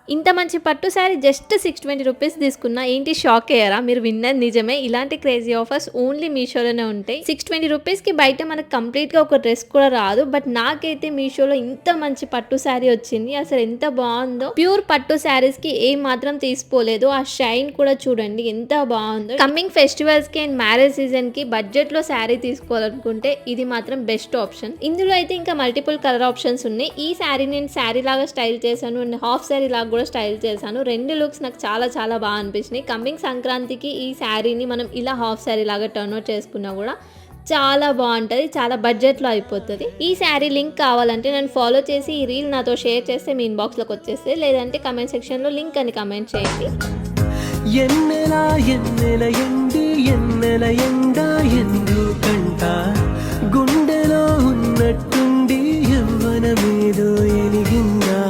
ఇంత మంచి పట్టు శారీ జస్ట్ 620 రూపీస్ తీసుకున్నా. ఏంటి షాక్ అయ్యారా? మీరు విన్నది నిజమే. ఇలాంటి క్రేజీ ఆఫర్స్ ఓన్లీ మీషోలోనే ఉంటాయి. 620 రూపీస్‌కి బయట మనకు కంప్లీట్‌గా ఒక డ్రెస్ కూడా రాదు. బట్ నాకైతే మీషోలో ఇంత మంచి పట్టు శారీ వచ్చింది. అసలు ఎంత బాగుందో. ప్యూర్ పట్టు శారీస్‌కి ఏ మాత్రం తీసిపోలేదు. ఆ షైన్ కూడా చూడండి ఎంత బాగుందో. కమింగ్ ఫెస్టివల్స్‌కి అండ్ మ్యారేజ్ సీజన్‌కి బడ్జెట్‌లో శారీ తీసుకోవాలనుకుంటే ఇది మాత్రం బెస్ట్ ఆప్షన్. ఇందులో అయితే ఇంకా మల్టిపుల్ కలర్ ఆప్షన్స్ ఉన్నాయి. ఈ శారీ నేను శారీ లాగా స్టైల్ చేశాను అండ్ హాఫ్ శారీ లాగా కూడా స్టైల్ చేశాను. రెండు లుక్స్ నాకు చాలా బాగా అనిపించినాయి. కమింగ్ సంక్రాంతికి ఈ శారీని మనం ఇలా హాఫ్ శారీ లాగా టర్న్ అవుట్ చేసుకున్నా కూడా చాలా బాగుంటుంది. చాలా బడ్జెట్లో అయిపోతుంది. ఈ శారీ లింక్ కావాలంటే నన్ను ఫాలో చేసి ఈ రీల్ నాతో షేర్ చేస్తే మీ ఇన్బాక్స్లోకి వచ్చేస్తే, లేదంటే కమెంట్ సెక్షన్లో లింక్ అని కమెంట్ చేయండి. ఎన్నెలా ఎన్నెల ఎండి ఎన్నెల ఎండ ఎందుకంట గుండెలో ఉన్నట్టుండి యవ్వనమేదో ఎలిగిందా